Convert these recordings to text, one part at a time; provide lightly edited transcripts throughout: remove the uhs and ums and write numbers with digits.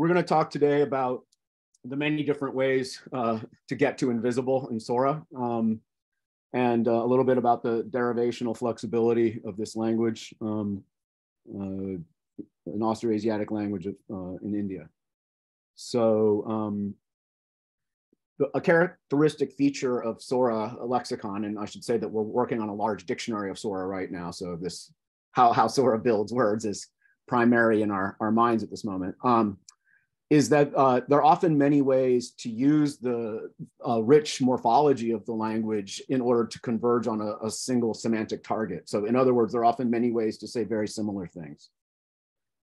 We're going to talk today about the many different ways to get to invisible in Sora, and a little bit about the derivational flexibility of this language, an Austroasiatic language in India. So a characteristic feature of Sora lexicon, and I should say that we're working on a large dictionary of Sora right now, so this how Sora builds words is primary in our minds at this moment, is that there are often many ways to use the rich morphology of the language in order to converge on a single semantic target. So in other words, there are often many ways to say very similar things.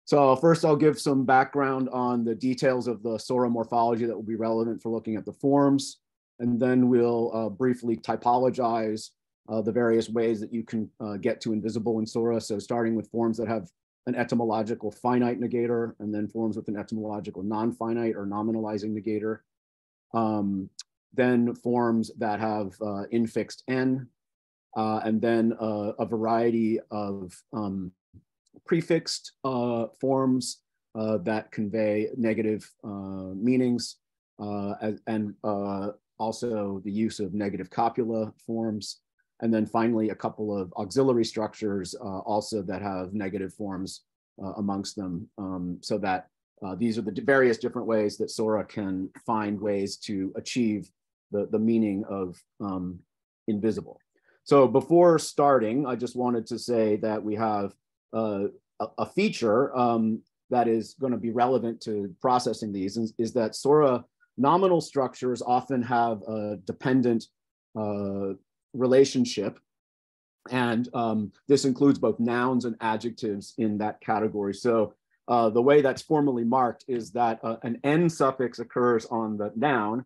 So first I'll give some background on the details of the Sora morphology that will be relevant for looking at the forms. And then we'll briefly typologize the various ways that you can get to invisible in Sora. So starting with forms that have an etymological finite negator, and then forms with an etymological non-finite or nominalizing negator. Then forms that have infixed n, and then a variety of prefixed forms that convey negative meanings, and also the use of negative copula forms. And then finally, a couple of auxiliary structures also that have negative forms amongst them, so that these are the various different ways that Sora can find ways to achieve the meaning of invisible. So before starting, I just wanted to say that we have a feature that is going to be relevant to processing these, is that Sora nominal structures often have a dependent relationship, and this includes both nouns and adjectives in that category. So the way that's formally marked is that an n suffix occurs on the noun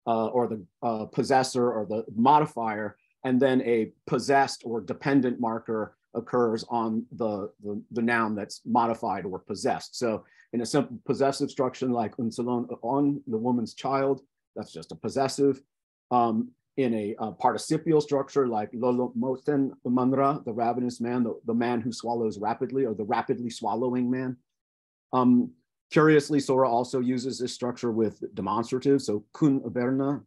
or the possessor or the modifier, and then a possessed or dependent marker occurs on the noun that's modified or possessed. So in a simple possessive structure like un salon on, the woman's child, that's just a possessive. In a participial structure like lolo moten manra, the ravenous man, the man who swallows rapidly, or the rapidly swallowing man. Curiously, Sora also uses this structure with demonstrative, so kun aberna,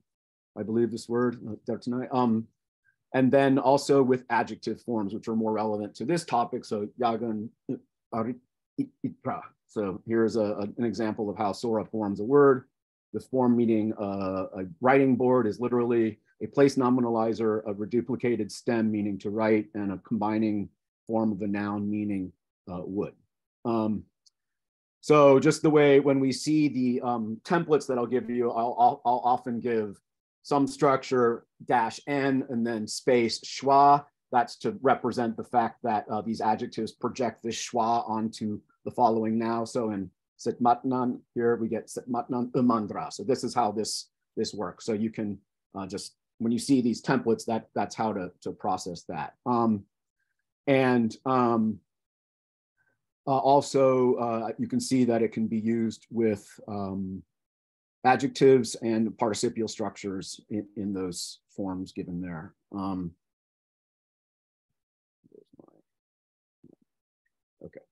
I believe this word there tonight. And then also with adjective forms, which are more relevant to this topic. So yagan itra. So here's an example of how Sora forms a word. The form meaning a writing board is literally a place nominalizer, a reduplicated stem meaning to write, and a combining form of the noun meaning wood. So just the way when we see the templates that I'll give you, I'll often give some structure -n and then space schwa. That's to represent the fact that these adjectives project this schwa onto the following now. So in sitmatnan, here we get sitmatnan umandra. So this is how this works. So you can just, when you see these templates, that's how to process that. Also, you can see that it can be used with adjectives and participial structures in those forms given there. Okay.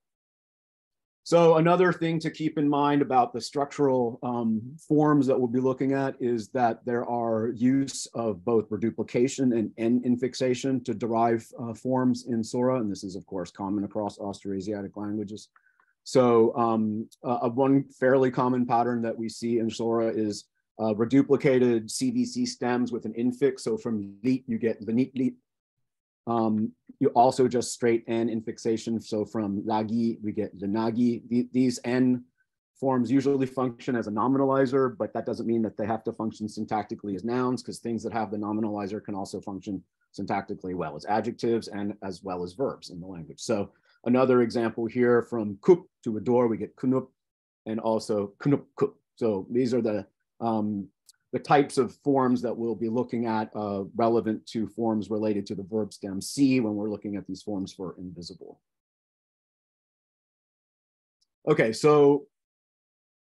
So another thing to keep in mind about the structural forms that we'll be looking at is that there are use of both reduplication and n-infixation to derive forms in Sora, and this is of course common across Austroasiatic languages. So one fairly common pattern that we see in Sora is reduplicated CVC stems with an infix. So from lit, you get the nit lit. You also just straight n infixation. So from lagi, we get the nagi. These n forms usually function as a nominalizer, but that doesn't mean that they have to function syntactically as nouns, because things that have the nominalizer can also function syntactically well as adjectives and as well as verbs in the language. So another example here, from kup to adore, we get kunup, and also kunup kup. So these are the types of forms that we'll be looking at relevant to forms related to the verb stem C when we're looking at these forms for invisible. Okay, so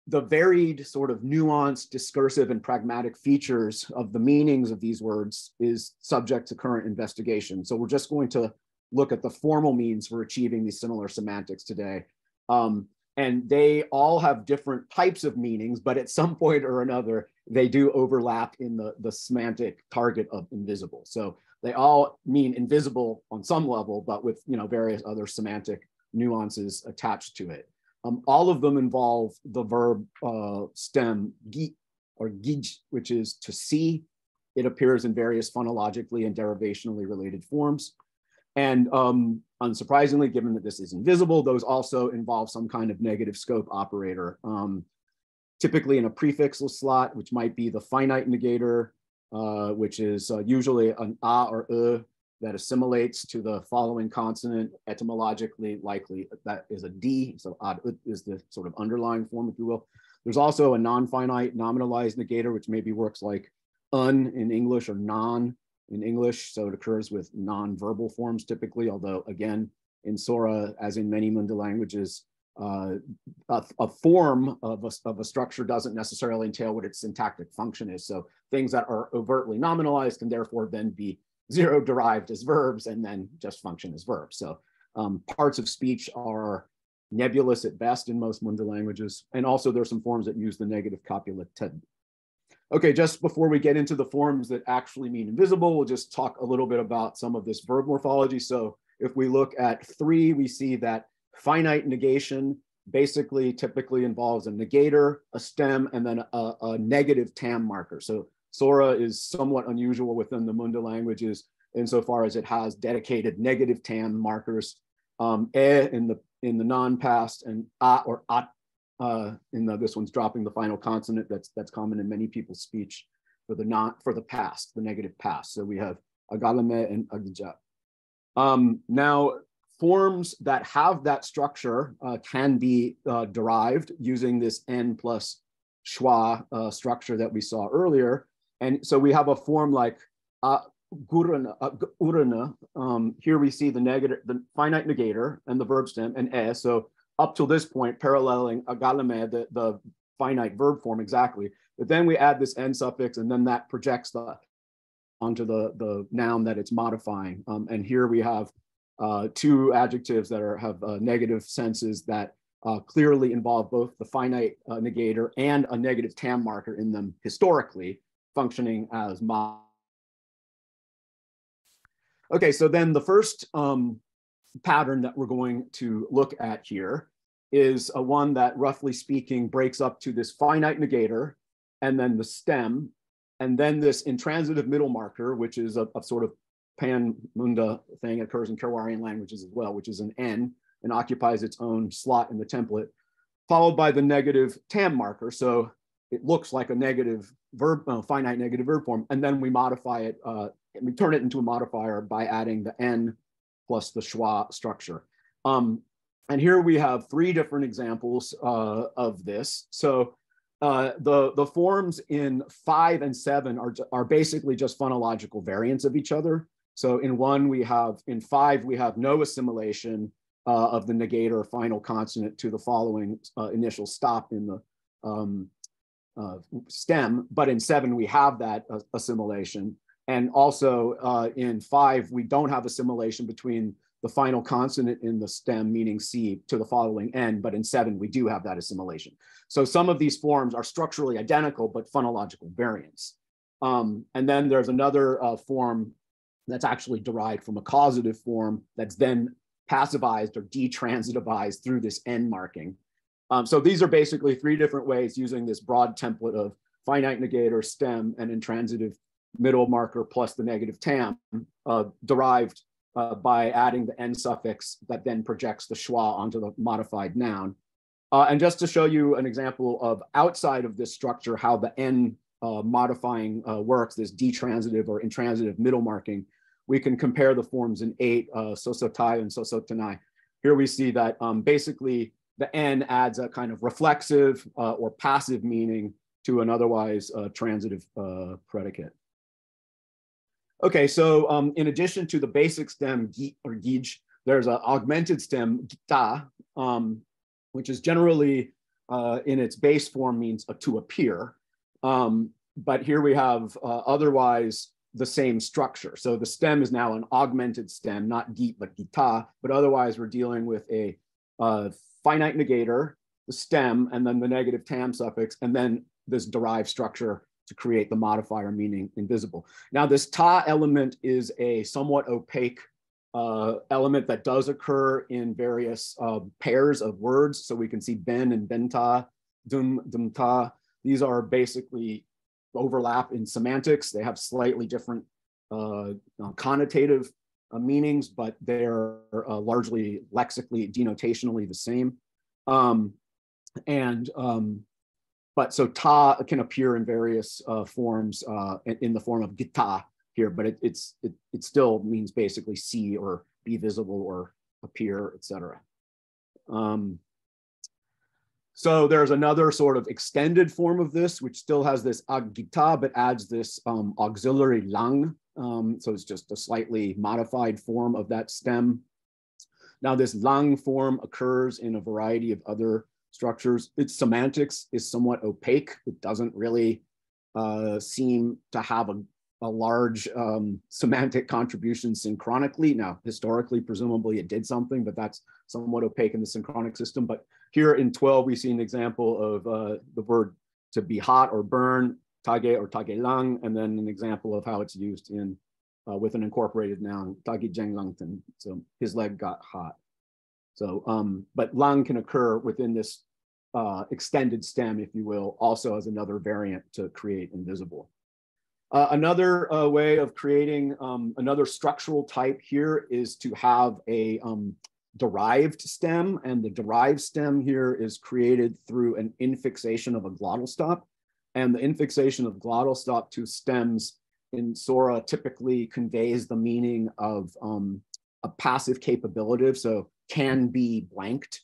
the varied sort of nuanced, discursive, and pragmatic features of the meanings of these words is subject to current investigation. So we're just going to look at the formal means for achieving these similar semantics today. And they all have different types of meanings, but at some point or another, they do overlap in the semantic target of invisible. So they all mean invisible on some level, but with various other semantic nuances attached to it. All of them involve the verb stem gi or gij, which is to see. It appears in various phonologically and derivationally related forms. And unsurprisingly, given that this is invisible, those also involve some kind of negative scope operator, typically in a prefixal slot, which might be the finite negator, which is usually an a or that assimilates to the following consonant. Etymologically, likely that is a d, so ad is the sort of underlying form, if you will. There's also a non-finite nominalized negator, which maybe works like un in English or non in English, so it occurs with non-verbal forms typically, although again, in Sora, as in many Munda languages, a form of a structure doesn't necessarily entail what its syntactic function is. So things that are overtly nominalized can therefore then be zero derived as verbs and then just function as verbs. So parts of speech are nebulous at best in most Munda languages. And also there's some forms that use the negative copula ted. Okay, just before we get into the forms that actually mean invisible, we'll just talk a little bit about some of this verb morphology. So if we look at 3, we see that finite negation basically typically involves a negator, a stem, and then a negative tam marker. So Sora is somewhat unusual within the Munda languages insofar as it has dedicated negative tam markers, in the non-past, and a or at this one's dropping the final consonant. That's common in many people's speech for the past, the negative past. So we have agalame and agija. Now, forms that have that structure can be derived using this n plus schwa structure that we saw earlier. And so we have a form like urana. Here we see the finite negator and the verb stem and e. So up till this point, paralleling agalame, the finite verb form exactly. But then we add this n suffix, and then that projects onto the noun that it's modifying. And here we have 2 adjectives that have negative senses that clearly involve both the finite negator and a negative tam marker in them historically, functioning as mod. Okay, so then the first pattern that we're going to look at here is one that, roughly speaking, breaks up to this finite negator and then the stem, and then this intransitive middle marker, which is a sort of pan-Munda thing. It occurs in Kerwarian languages as well, which is an N and occupies its own slot in the template, followed by the negative tam marker. So it looks like a negative verb, finite negative verb form, and then we modify it, and we turn it into a modifier by adding the N plus the schwa structure. And here we have 3 different examples of this. So the forms in 5 and 7 are basically just phonological variants of each other. So in 5, we have no assimilation of the negator final consonant to the following initial stop in the stem, but in 7, we have that assimilation. And also in 5, we don't have assimilation between the final consonant in the stem, meaning C, to the following N, but in 7, we do have that assimilation. So some of these forms are structurally identical, but phonological variants. And then there's another form that's actually derived from a causative form that's then passivized or detransitivized through this N marking. So these are basically 3 different ways using this broad template of finite negator, stem, and intransitive middle marker plus the negative tam, derived by adding the N suffix that then projects the schwa onto the modified noun. And just to show you an example of outside of this structure, how the N modifying works, this detransitive or intransitive middle marking, we can compare the forms in 8, sosotai and sosotanai. Here we see that basically the N adds a kind of reflexive or passive meaning to an otherwise transitive predicate. Okay, so in addition to the basic stem gi or gij, there's an augmented stem gita, which is generally in its base form means to appear. But here we have otherwise the same structure. So the stem is now an augmented stem, not git, but gita, but otherwise we're dealing with a finite negator the stem, and then the negative tam suffix, and then this derived structure to create the modifier meaning invisible. Now, this ta element is a somewhat opaque element that does occur in various pairs of words. So we can see ben and benta, dum, dumta. These are basically overlap in semantics. They have slightly different connotative meanings, but they're largely lexically, denotationally the same. But so ta can appear in various forms in the form of gita here, but it still means basically see or be visible or appear, etc. So there's another sort of extended form of this, which still has this agita, but adds this auxiliary lang. So it's just a slightly modified form of that stem. Now this lang form occurs in a variety of other structures. Its semantics is somewhat opaque. It doesn't really seem to have a large semantic contribution synchronically. Now, historically, presumably it did something, but that's somewhat opaque in the synchronic system. But here in 12, we see an example of the word to be hot or burn, tage or tage lang, and then an example of how it's used in with an incorporated noun, tage jeng langten. So his leg got hot. So, but lang can occur within this extended stem, if you will, also as another variant to create invisible. Another way of creating another structural type here is to have a derived stem, and the derived stem here is created through an infixation of a glottal stop. And the infixation of glottal stop to stems in Sora typically conveys the meaning of a passive capabilitive, so can be blanked.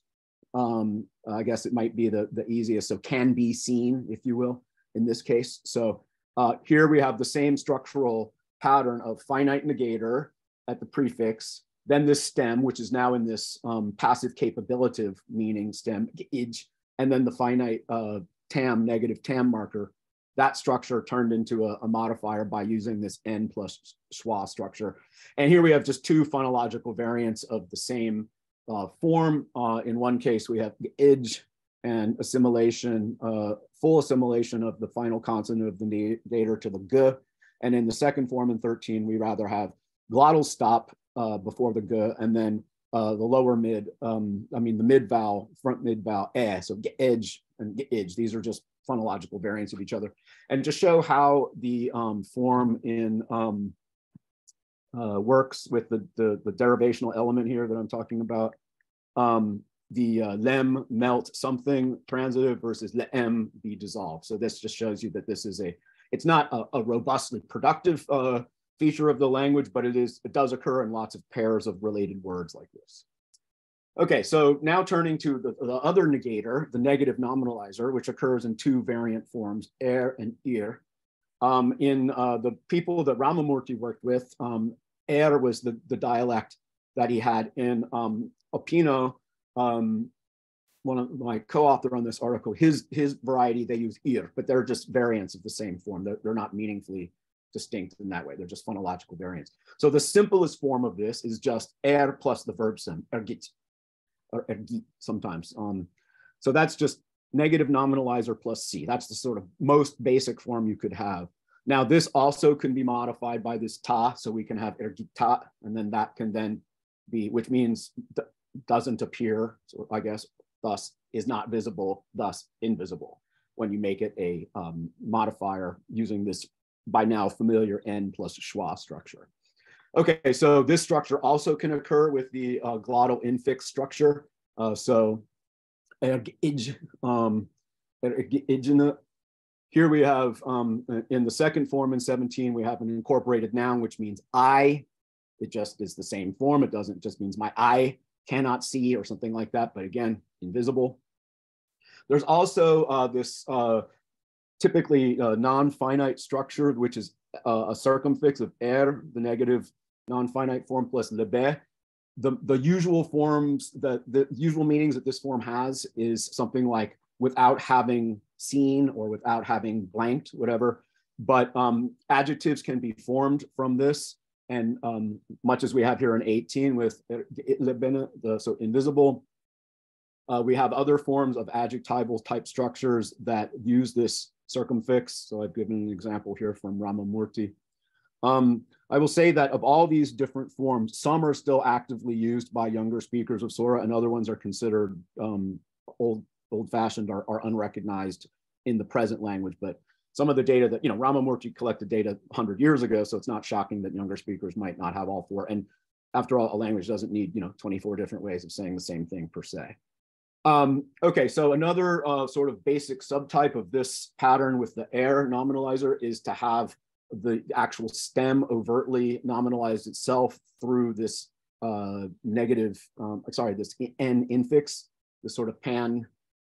I guess it might be the easiest, so can be seen, if you will, in this case. So here we have the same structural pattern of finite negator at the prefix, then this stem, which is now in this passive capabilitive meaning stem, and then the finite tam, negative tam marker. That structure turned into a modifier by using this n plus schwa structure. And here we have just two phonological variants of the same form. In one case, we have ij and assimilation, full assimilation of the final consonant of the negator to the g. And in the second form in 13, we rather have glottal stop before the g, and then the lower mid, the mid vowel, front mid vowel, so ej and ij. These are just phonological variants of each other. And to show how the form in works with the derivational element here that I'm talking about, the lem, melt, something transitive versus lem, be dissolved. So this just shows you that this is it's not a robustly productive feature of the language, but it does occur in lots of pairs of related words like this. Okay, so now turning to the other negator, the negative nominalizer, which occurs in two variant forms, and ir. In the people that Ramamurti worked with, was the dialect that he had in Opino. One of my co-author on this article, his variety, they use ir, but they're just variants of the same form. They're not meaningfully distinct in that way. They're just phonological variants. So the simplest form of this is just plus the verb stem, ergit, or ergit sometimes. So that's just negative nominalizer plus C. That's the sort of most basic form you could have. Now this also can be modified by this ta, so we can have ergita, and then that can then be, which means doesn't appear, so I guess, thus is not visible, thus invisible, when you make it a modifier using this by now familiar n plus schwa structure. Okay, so this structure also can occur with the glottal infix structure. So here we have, in the second form in 17, we have an incorporated noun, which means I. It just is the same form. It doesn't just means my eye cannot see or something like that, but again, invisible. There's also this typically non-finite structure, which is a circumfix of the negative non-finite form plus lebe. The usual forms, the usual meanings that this form has is something like without having seen or without having blanked, whatever. But adjectives can be formed from this. And much as we have here in 18 with so invisible, We have other forms of adjectival type structures that use this circumfix. So I've given an example here from Ramamurti. I will say that of all these different forms, some are still actively used by younger speakers of Sora, and other ones are considered old-fashioned or unrecognized in the present language. But some of the data that, Ramamurti collected data 100 years ago, so it's not shocking that younger speakers might not have all four. And after all, a language doesn't need, 24 different ways of saying the same thing per se. Okay, so another sort of basic subtype of this pattern with the air nominalizer is to have the actual stem overtly nominalized itself through this this N infix, this sort of pan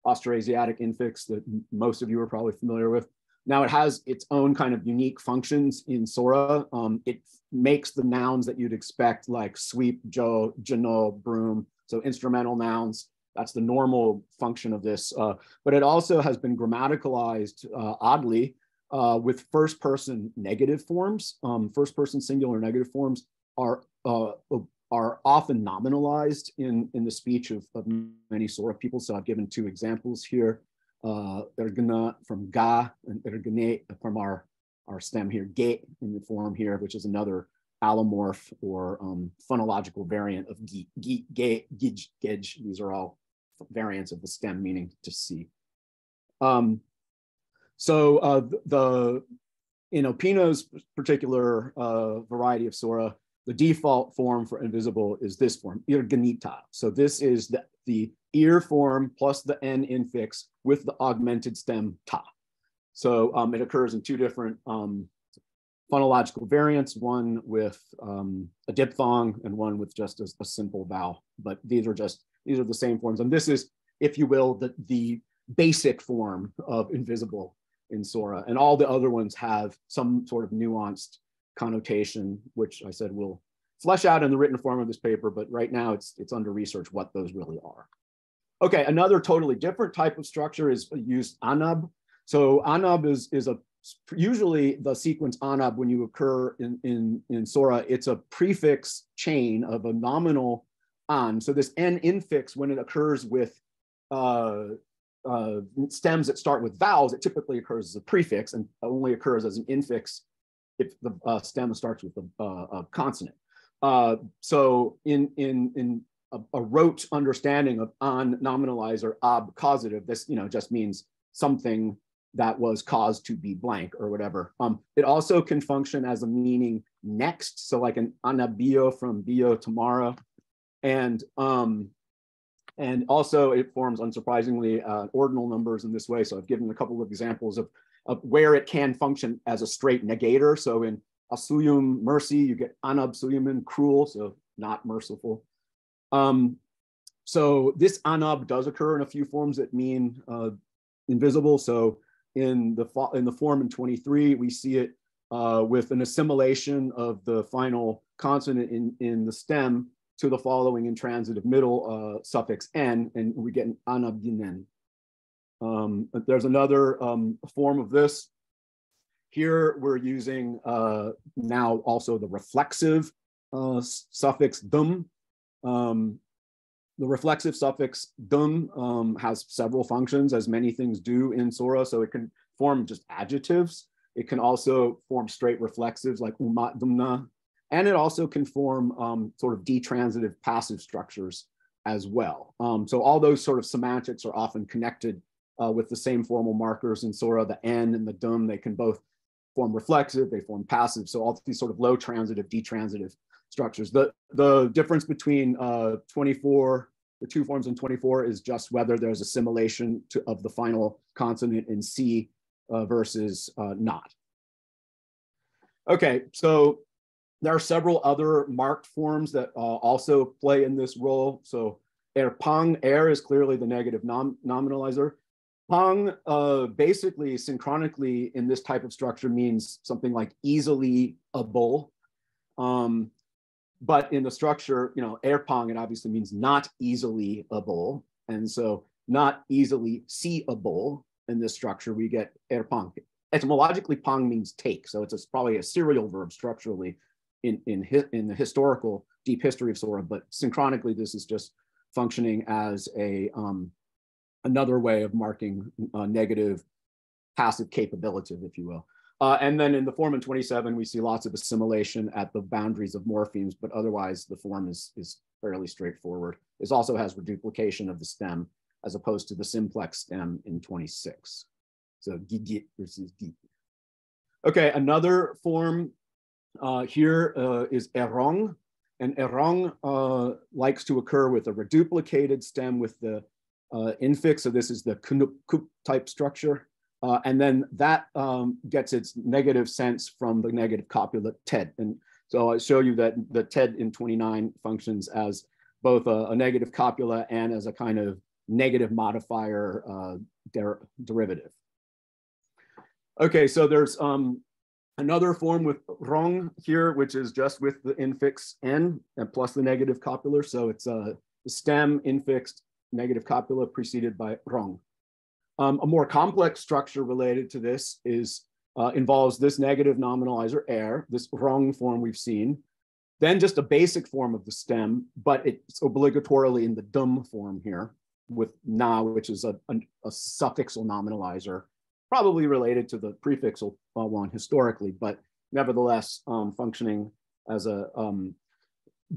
Austroasiatic infix that most of you are probably familiar with. Now it has its own kind of unique functions in Sora. It makes the nouns that you'd expect, like sweep, jo, jano, broom, so instrumental nouns. That's the normal function of this. But it also has been grammaticalized oddly with first-person negative forms. First-person singular negative forms are often nominalized in the speech of many Sora people. So I've given two examples here. Ergana from ga and ergane from our stem here, ge in the form here, which is another allomorph or phonological variant of gi, ge, gij, gej. These are all variants of the stem meaning to see. In Opino's particular variety of Sora, the default form for invisible is this form, irganita. So this is the ear form plus the N infix with the augmented stem ta. So it occurs in two different phonological variants, one with a diphthong and one with just a simple vowel. But these are the same forms. And this is, if you will, the basic form of invisible in Sora. And all the other ones have some sort of nuanced connotation, which I said will flesh out in the written form of this paper, but right now it's under research what those really are. Okay, another totally different type of structure is used anab. So anab is usually the sequence anab when you occur in Sora, it's a prefix chain of a nominal an. So this N infix, when it occurs with stems that start with vowels, it typically occurs as a prefix and only occurs as an infix if the stem starts with a consonant. So in a rote understanding of an nominalizer ab causative, this just means something that was caused to be blank or whatever. It also can function as a meaning next, so like an anabio from bio tomorrow, and also it forms unsurprisingly ordinal numbers in this way. So I've given a couple of examples of where it can function as a straight negator. So in asuyum, mercy, you get anab suyumin, cruel, so not merciful. So this anab does occur in a few forms that mean invisible. So in the form in 23, we see it with an assimilation of the final consonant in the stem to the following intransitive middle suffix n, and we get an anabdinen. There's another form of this. Here we're using now also the reflexive suffix dum. The reflexive suffix dum has several functions, as many things do in Sora. So it can form just adjectives. It can also form straight reflexives like umat dumna. And it also can form sort of detransitive passive structures as well. So all those sort of semantics are often connected with the same formal markers in Sora. The N and the dum, they can both form reflexive, they form passive. So all these sort of low transitive, detransitive structures. The difference between 24, the two forms in 24 is just whether there's assimilation of the final consonant in C versus not. Okay, so there are several other marked forms that also play in this role. So pang, is clearly the negative nominalizer. Pang basically synchronically in this type of structure means something like easily able. But in the structure, pang, it obviously means not easily able. And so not easily seeable in this structure, we get pang. Etymologically, pang means take. So it's probably a serial verb structurally in the historical deep history of Sora, but synchronically, this is just functioning as another way of marking negative passive capabilitive, if you will. And then in the form in 27, we see lots of assimilation at the boundaries of morphemes, but otherwise the form is fairly straightforward. This also has reduplication of the stem as opposed to the simplex stem in 26. So gigit versus git. Okay, another form here is erong. And erong likes to occur with a reduplicated stem with the infix. So this is the knup type structure. And then that gets its negative sense from the negative copula ted. And so I show you that the ted in 29 functions as both a negative copula and as a kind of negative modifier derivative. Okay, so there's another form with rong here, which is just with the infix n and plus the negative copular. So it's the stem infixed negative copula preceded by rong. A more complex structure related to this involves this negative nominalizer air, this rong form we've seen, then just a basic form of the stem, but it's obligatorily in the dum form here with na, which is a suffixal nominalizer, probably related to the prefixal one historically, but nevertheless functioning as a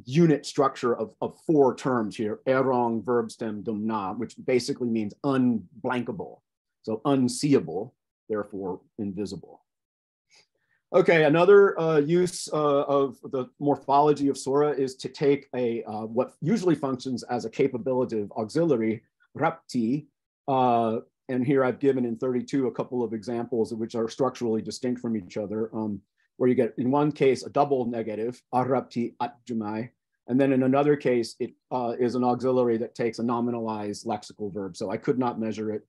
unit structure of 4 terms here, erong, verb stem, dum na, which basically means unblankable. So unseeable, therefore invisible. Okay, another use of the morphology of Sora is to take what usually functions as a capabilitive auxiliary, rapti, and here I've given in 32 a couple of examples of which are structurally distinct from each other, where you get in one case a double negative, arapti atjumai, and then in another case it is an auxiliary that takes a nominalized lexical verb. So I could not measure it.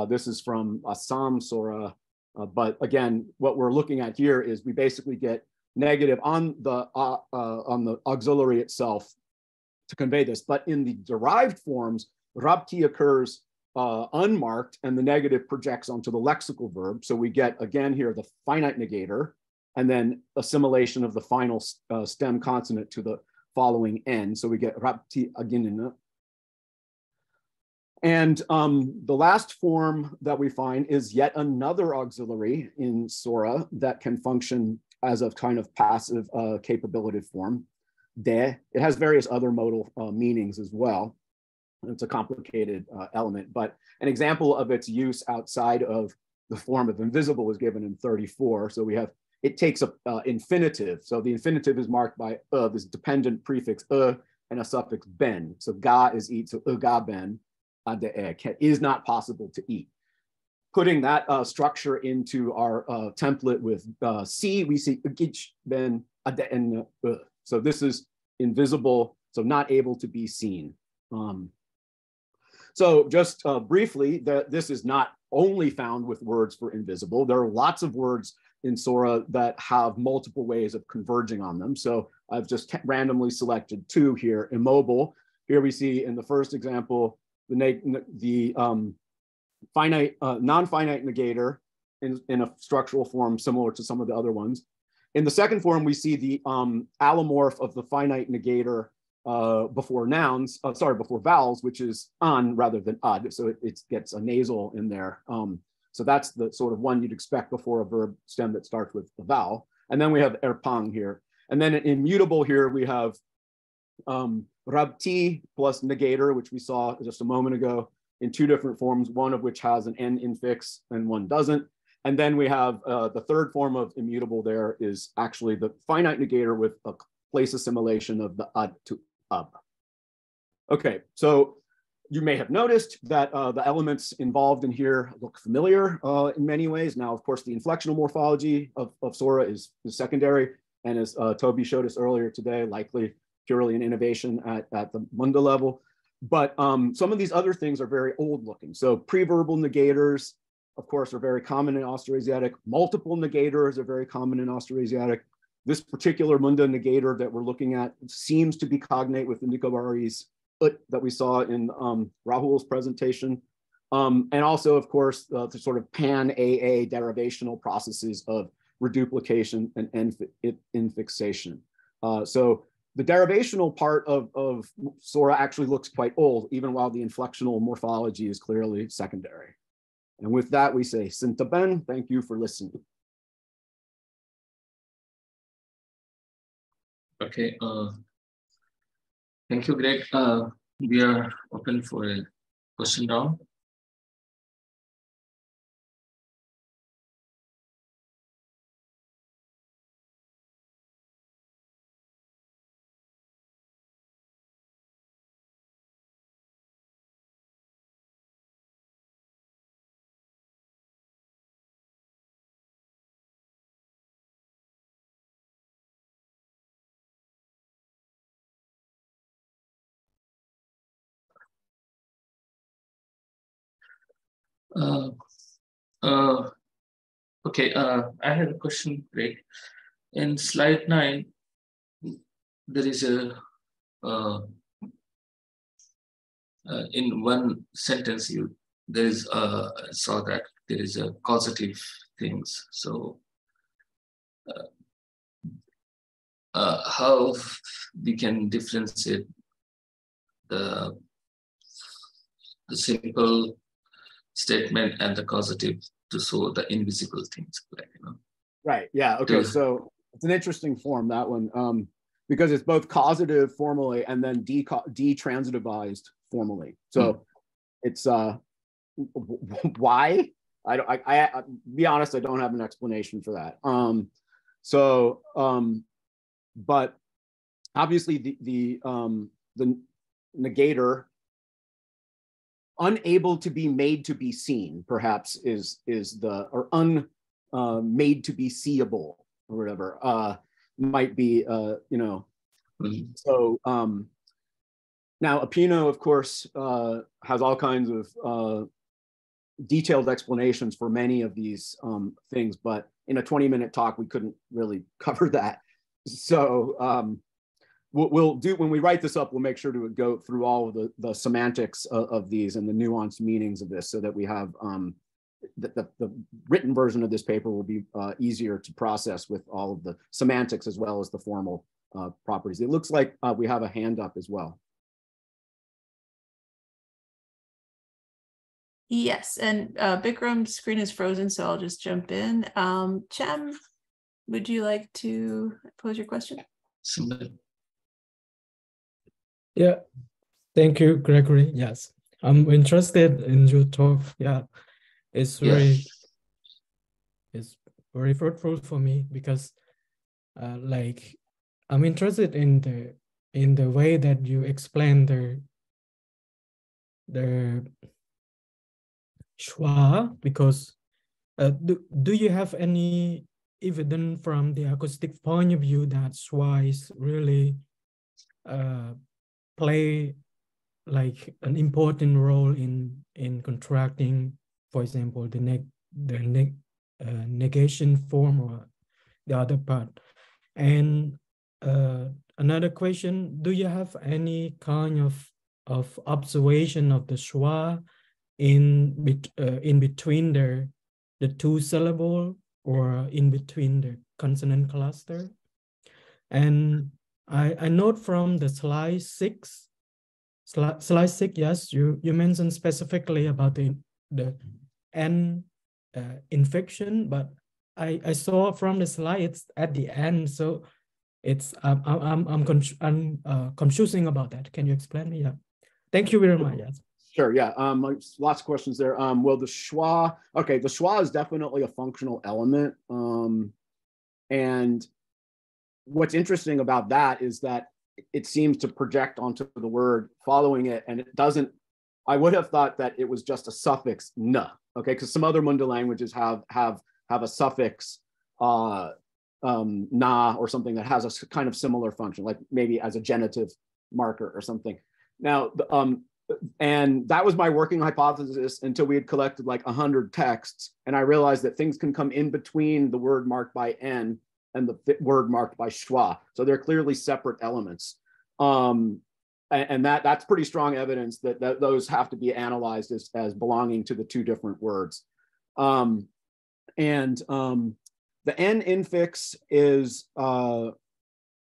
This is from Assam Sora, but again, what we're looking at here is we basically get negative on the auxiliary itself to convey this, but in the derived forms, rapti occurs unmarked and the negative projects onto the lexical verb. So we get again here the finite negator and then assimilation of the final stem consonant to the following n. So we get rapti aginina. And the last form that we find is yet another auxiliary in Sora that can function as a kind of passive capabilitive form, de. It has various other modal meanings as well. It's a complicated element, but an example of its use outside of the form of invisible is given in 34. So we have, it takes a infinitive. So the infinitive is marked by this dependent prefix and a suffix ben. So ga is eat, so ga ben is not possible to eat. Putting that structure into our template with C, we see gich ben and so this is invisible, so not able to be seen. So just briefly, this is not only found with words for invisible. There are lots of words in Sora that have multiple ways of converging on them. So I've just randomly selected 2 here. Immobile, here we see in the first example, the finite, non-finite negator in a structural form similar to some of the other ones. In the second form, we see the allomorph of the finite negator before nouns, before vowels, which is an rather than ad. So it gets a nasal in there. So that's the sort of one you'd expect before a verb stem that starts with a vowel. And then we have erpang here. And then immutable here, we have rabti plus negator, which we saw just a moment ago in 2 different forms, one of which has an n infix and one doesn't. And then we have the third form of immutable there is actually the finite negator with a place assimilation of the ad to ab. Okay, so you may have noticed that the elements involved in here look familiar in many ways. Now, of course, the inflectional morphology of Sora is secondary. And as Toby showed us earlier today, likely purely an innovation at the Munda level. But some of these other things are very old looking. So preverbal negators, of course, are very common in Austroasiatic. Multiple negators are very common in Austroasiatic. This particular Munda negator that we're looking at seems to be cognate with the Nicobarese ut that we saw in Rahul's presentation. And also, of course, the sort of pan-AA derivational processes of reduplication and infixation. So the derivational part of Sora actually looks quite old, even while the inflectional morphology is clearly secondary. And with that, we say, Sinta Ben, thank you for listening. Okay, thank you, Greg. We are open for a question round. Okay, I have a question, Greg. In slide 9, there is a in one sentence there is saw that there is a causative things. So how we can differentiate the simple statement and the causative to show the invisible things, like, you know. Right. Yeah. Okay. So it's an interesting form, that one, because it's both causative formally and then detransitivized formally. So it's why? I be honest, I don't have an explanation for that. But obviously the negator, unable to be made to be seen, perhaps is the, or made to be seeable or whatever, might be, you know. So now Opino, of course, has all kinds of detailed explanations for many of these things, but in a 20-minute talk, we couldn't really cover that. So we'll do, when we write this up, we'll make sure to go through all of the semantics of these and the nuanced meanings of this, so that we have the written version of this paper will be easier to process with all of the semantics as well as the formal properties. It looks like we have a hand up as well. Yes, and Bikram's screen is frozen, so I'll just jump in. Chem, would you like to pose your question? Yeah, thank you, Gregory. Yes, I'm interested in your talk. Yeah, it's very fruitful for me, because like, I'm interested in the way that you explain the schwa, because do you have any evidence from the acoustic point of view that schwa is really play like an important role in contracting, for example, the negation form or the other part? And another question: do you have any kind of observation of the schwa in between the two syllable, or in between the consonant cluster? And I note from the slide 6, yes, you mentioned specifically about the N inflection, but I saw from the slide it's at the end, so it's I'm confusing about that. Can you explain me? Yeah, thank you very much. Yes. Sure. Yeah. Lots of questions there. Well, the schwa. Okay, the schwa is definitely a functional element, and what's interesting about that is that it seems to project onto the word following it, and it doesn't. I would have thought that it was just a suffix na. Okay, because some other Munda languages have a suffix na or something that has a kind of similar function, like maybe as a genitive marker or something. Now, and that was my working hypothesis until we had collected like 100 texts, and I realized that things can come in between the word marked by N and the word marked by schwa. So they're clearly separate elements. And that's pretty strong evidence that those have to be analyzed as belonging to the two different words. The N infix is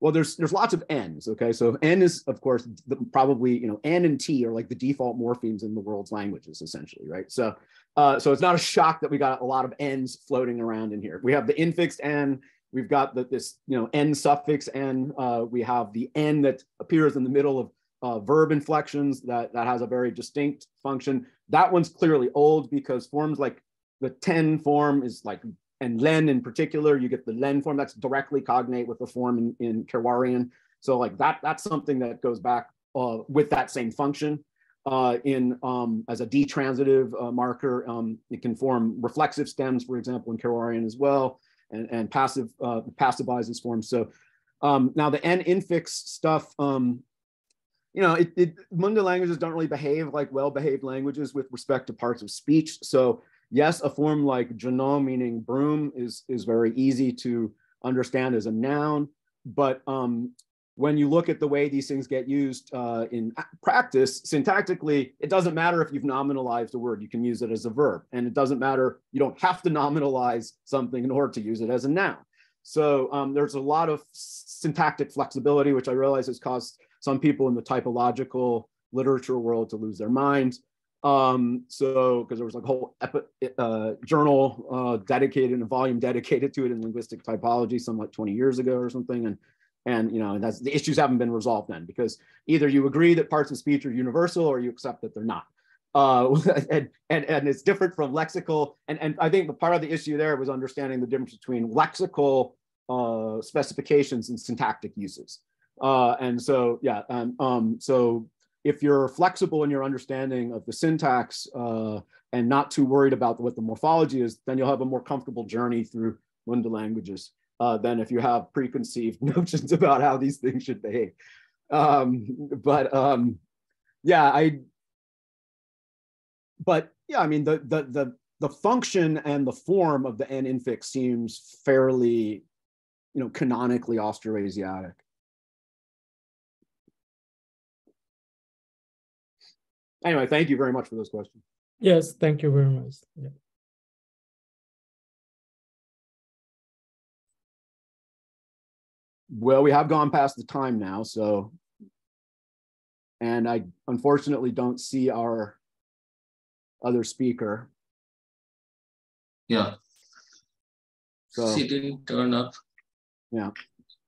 Well, there's lots of N's, okay? So N is, of course, probably, you know, N and T are like the default morphemes in the world's languages, essentially, right? So so it's not a shock that we got a lot of N's floating around in here. We have the infixed N, we've got this, you know, N suffix N, we have the N that appears in the middle of verb inflections that has a very distinct function. That one's clearly old because forms like the 10 form is like, and len in particular, you get the len form that's directly cognate with the form in Kerwarian. So like that's something that goes back with that same function. As a detransitive marker, it can form reflexive stems, for example, in Kerwarian as well, and passivizes forms. So now the N infix stuff, you know, Munda languages don't really behave like well-behaved languages with respect to parts of speech. So yes, a form like Janot, meaning broom, is very easy to understand as a noun. But when you look at the way these things get used in practice, syntactically, it doesn't matter if you've nominalized a word. You can use it as a verb. And it doesn't matter, you don't have to nominalize something in order to use it as a noun. So there's a lot of syntactic flexibility, which I realize has caused some people in the typological literature world to lose their minds. So because there was like a whole journal dedicated and a volume dedicated to it in linguistic typology some like 20 years ago or something, and you know, that's, the issues haven't been resolved then, because either you agree that parts of speech are universal or you accept that they're not, and it's different from lexical, and I think the part of the issue there was understanding the difference between lexical specifications and syntactic uses, and so yeah, so if you're flexible in your understanding of the syntax and not too worried about what the morphology is, then you'll have a more comfortable journey through Munda languages than if you have preconceived notions about how these things should behave. Yeah, I mean, the function and the form of the N infix seems fairly, you know, canonically Austroasiatic. Anyway, thank you very much for those questions. Yes, thank you very much. Yeah. Well, we have gone past the time now, so, and I unfortunately don't see our other speaker. Yeah. So She didn't turn up. yeah.